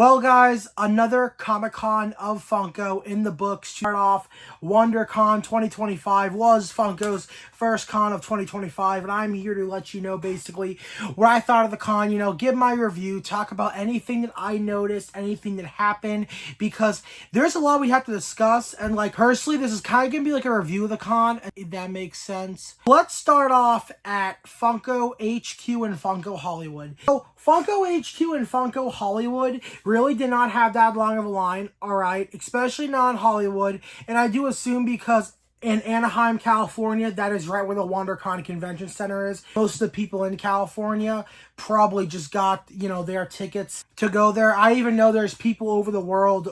Well, guys, another Comic-Con of Funko in the books. Start off, WonderCon 2025 was Funko's first con of 2025, and I'm here to let you know basically what I thought of the con, give my review, talk about anything that I noticed, anything that happened, because there's a lot we have to discuss, and personally, this is kind of going to be like a review of the con, if that makes sense. Let's start off at Funko HQ and Funko Hollywood. So, Funko HQ and Funko Hollywood really did not have that long of a line, alright, especially not in Hollywood, and I do assume because in Anaheim, California, that is right where the WonderCon Convention Center is. Most of the people in California probably just got, their tickets to go there. I even know there's people over the world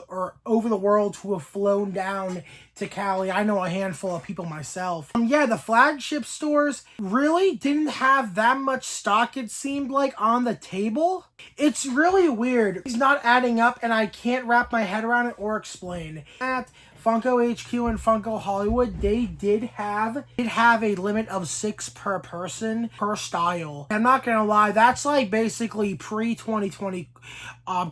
who have flown down to Cali. I know a handful of people myself. Yeah, the flagship stores really didn't have that much stock, it seemed like, on the table. It's really weird. It's not adding up, and I can't wrap my head around it or explain. At Funko HQ and Funko Hollywood, they did have a limit of 6 per person per style. I'm not gonna lie, that's basically pre-2020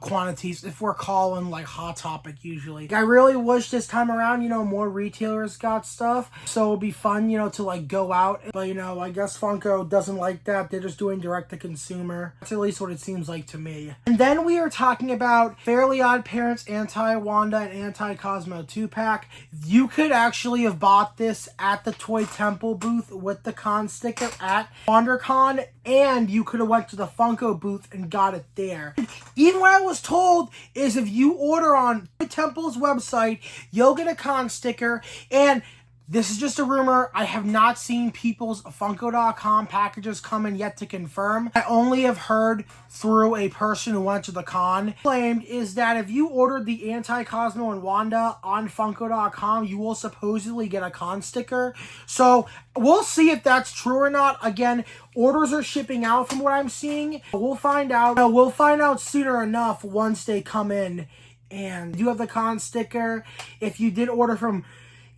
quantities, if we're calling Hot Topic usually. I really wish this time around, more retailers got stuff, so it'd be fun, to go out. But I guess Funko doesn't like that. They're just doing direct to consumer. That's at least what it seems like to me. And then we are talking about Fairly Odd Parents Anti-Wanda and Anti-Cosmo 2-pack. You could actually have bought this at the Toy Temple booth with the con sticker at WonderCon, and you could have went to the Funko booth and got it there. Even what I was told is if you order on Toy Temple's website, you'll get a con sticker, and this is just a rumor. I have not seen people's Funko.com packages come in yet to confirm. I only have heard through a person who went to the con. Claimed is that if you ordered the Anti-Cosmo and Wanda on Funko.com, you will supposedly get a con sticker. So we'll see if that's true or not. Again, orders are shipping out from what I'm seeing. We'll find out. We'll find out sooner enough once they come in. And you have the con sticker. If you did order from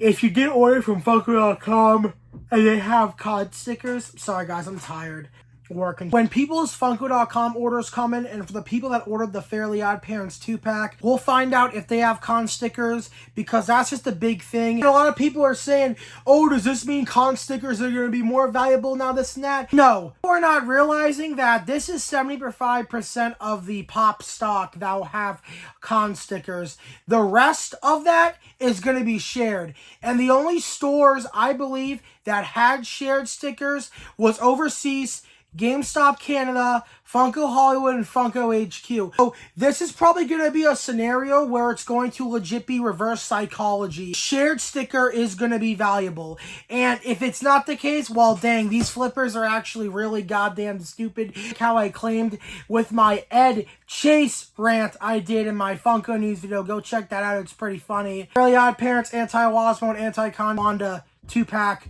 Funko.com and they have COD stickers, sorry guys, I'm tired working. When people's Funko.com orders come in, and for the people that ordered the Fairly Odd Parents 2-pack, we'll find out if they have con stickers, because that's just a big thing. And a lot of people are saying, oh, does this mean con stickers are going to be more valuable now, this and that? No. We're not realizing that this is 75% of the pop stock that will have con stickers. The rest of that is going to be shared. And the only stores, I believe, that had shared stickers was overseas, GameStop Canada, Funko Hollywood, and Funko HQ. So this is probably going to be a scenario where it's going to legit be reverse psychology. Shared sticker is going to be valuable. And if it's not the case, well, dang, these flippers are actually really goddamn stupid. How I claimed with my Ed Chase rant I did in my Funko News video. Go check that out. It's pretty funny. Fairly Odd Parents, Anti-Wasmo, and Anti-Con Wanda 2-pack.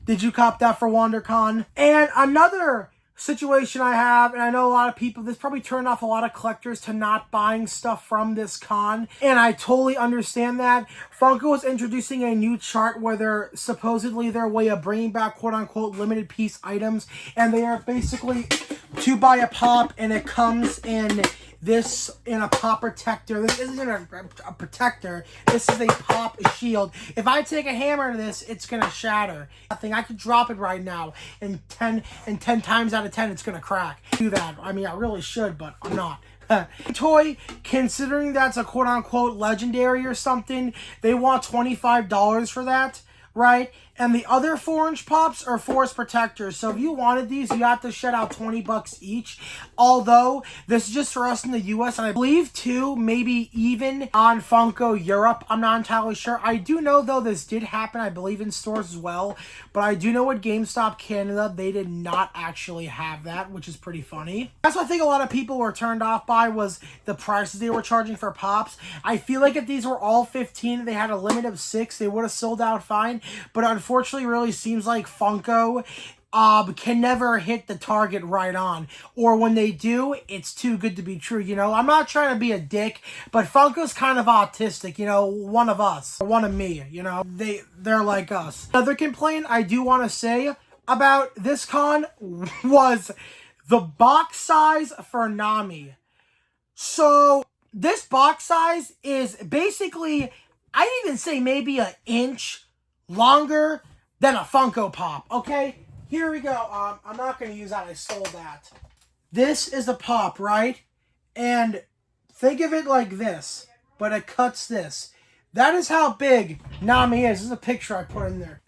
Did you cop that for WonderCon? And another situation I have, and I know a lot of people, this probably turned off a lot of collectors to not buying stuff from this con, and I totally understand that. Funko is introducing a new chart where they're supposedly their way of bringing back quote-unquote limited piece items, and they are basically to buy a pop, and it comes in a pop protector. This isn't a protector. This is a pop shield. If I take a hammer to this, it's going to shatter. I could drop it right now, and 10 times out of 10, it's going to crack. Do that. I mean, I really should, but I'm not. Toy, considering that's a quote-unquote legendary or something, they want $25 for that, right? And the other 4-inch pops are force protectors. So if you wanted these, you have to shell out $20 each. Although, this is just for us in the US. And I believe, too, maybe even on Funko Europe. I'm not entirely sure. I do know, though, this did happen, I believe, in stores as well. But I do know at GameStop Canada, they did not actually have that, which is pretty funny. That's what I think a lot of people were turned off by, was the prices they were charging for pops. I feel like if these were all 15, they had a limit of 6, they would have sold out fine. But unfortunately, it really seems like Funko can never hit the target right on. Or when they do, it's too good to be true, I'm not trying to be a dick, but Funko's kind of autistic, one of us. One of me, They're like us. Another complaint I do want to say about this con was the box size for NAMI. So this box size is basically, I'd even say maybe an inch longer than a Funko Pop, okay? Here we go. I'm not going to use that. I sold that. This is a pop, right? And think of it like this, but it cuts this. That is how big NAMI is. This is a picture I put in there.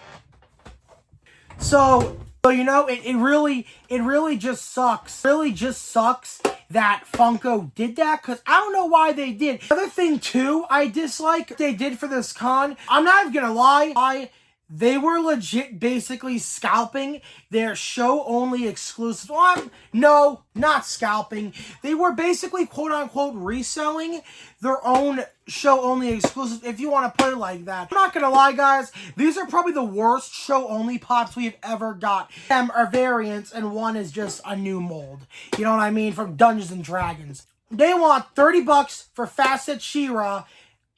So you know, it really just sucks. It really just sucks that Funko did that, because I don't know why they did. The other thing too I dislike they did for this con, I'm not even gonna lie, they were legit basically scalping their show-only exclusive. Well, no, not scalping. They were basically quote-unquote reselling their own show-only exclusive, if you want to put it like that. I'm not gonna lie, guys. These are probably the worst show-only pops we've ever got. Them are variants, and one is just a new mold. You know what I mean? From Dungeons and Dragons. They want $30 for Facet She-Ra.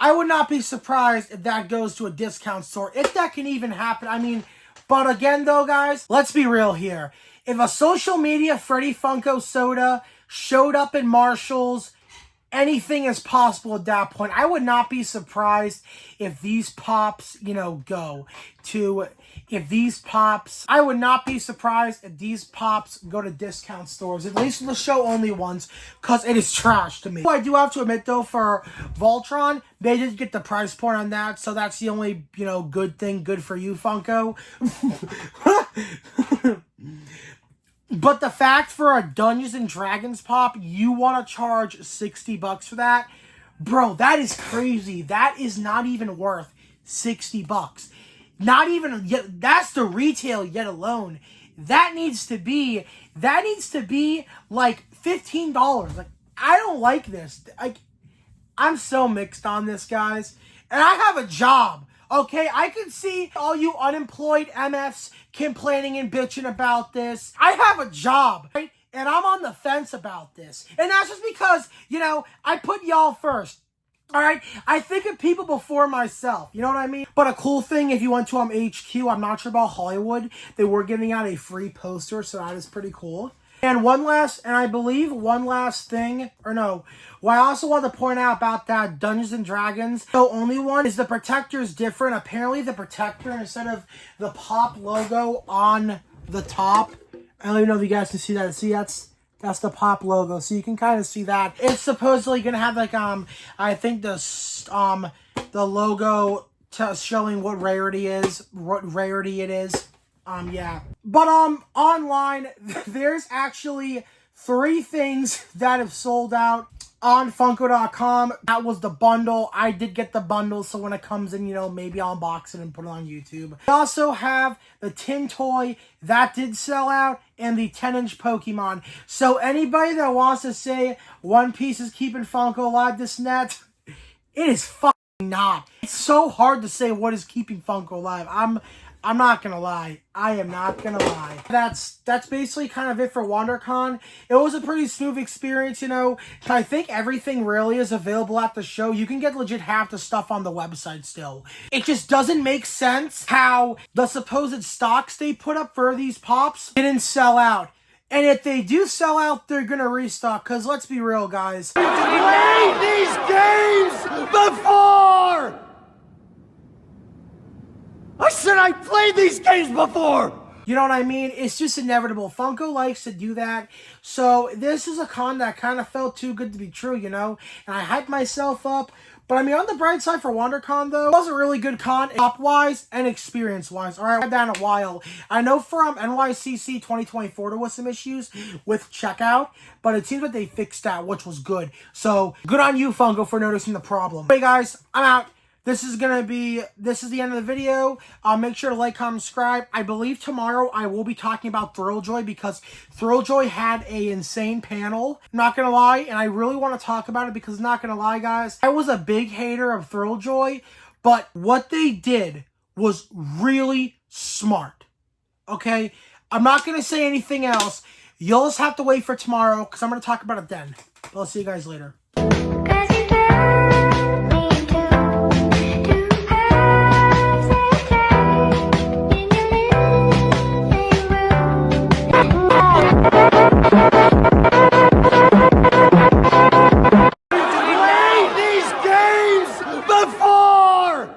I would not be surprised if that goes to a discount store, if that can even happen. I mean, but again though, guys, let's be real here. If a social media Freddy Funko soda showed up in Marshall's, anything is possible at that point. I would not be surprised if these pops, you know, go to, I would not be surprised if these pops go to discount stores, at least the show only ones, because it is trash to me. I do have to admit though, for Voltron, they did get the price point on that, so that's the only, you know, good thing. Good for you, Funko. But the fact for a Dungeons and Dragons pop, you want to charge $60 for that? Bro, that is crazy. That is not even worth $60. Not even, yet. That's the retail yet alone. That needs to be like $15. Like, I don't like this. Like, I'm so mixed on this, guys. And I have a job. Okay, I can see all you unemployed MFs complaining and bitching about this. I have a job, right? And I'm on the fence about this. And that's just because, you know, I put y'all first. All right? I think of people before myself. You know what I mean? But a cool thing, if you went to HQ, I'm not sure about Hollywood, they were giving out a free poster, so that is pretty cool. And I believe one last thing, or no, what I also want to point out about that Dungeons and Dragons, the only one is the protector is different. Apparently the protector, instead of the pop logo on the top, I don't even know if you guys can see that. See, that's the pop logo, so you can kind of see that. It's supposedly gonna have like I think the logo showing what rarity it is. Yeah. But, online, there's actually 3 things that have sold out on Funko.com. That was the bundle. I did get the bundle, so when it comes in, you know, maybe I'll unbox it and put it on YouTube. We also have the tin toy. That did sell out, and the 10-inch Pokemon. So anybody that wants to say One Piece is keeping Funko alive this net, it is fucking not. It's so hard to say what is keeping Funko alive. I'm not gonna lie. I am not gonna lie. That's basically kind of it for WonderCon. It was a pretty smooth experience, you know. I think everything really is available at the show. You can get legit half the stuff on the website still. It just doesn't make sense how the supposed stocks they put up for these pops didn't sell out. And if they do sell out, they're gonna restock. Because let's be real, guys. Played these games before! I said I played these games before! You know what I mean? It's just inevitable. Funko likes to do that. So this is a con that kind of felt too good to be true, you know? And I hyped myself up. But I mean, on the bright side for WonderCon, though, it was a really good con, pop-wise and experience-wise. All right, I've had that in a while. I know from NYCC 2024 there was some issues with checkout, but it seems like they fixed that, which was good. So, good on you, Funko, for noticing the problem. Hey, guys, I'm out. This is the end of the video. Make sure to like, comment, subscribe. I believe tomorrow I will be talking about Thrilljoy because Thrilljoy had an insane panel. I'm not gonna lie, and I really want to talk about it because, not gonna lie, guys, I was a big hater of Thrilljoy, but what they did was really smart. Okay? I'm not gonna say anything else. You'll just have to wait for tomorrow because I'm gonna talk about it then. But I'll see you guys later. before!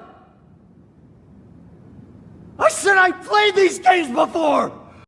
I said I played these games before!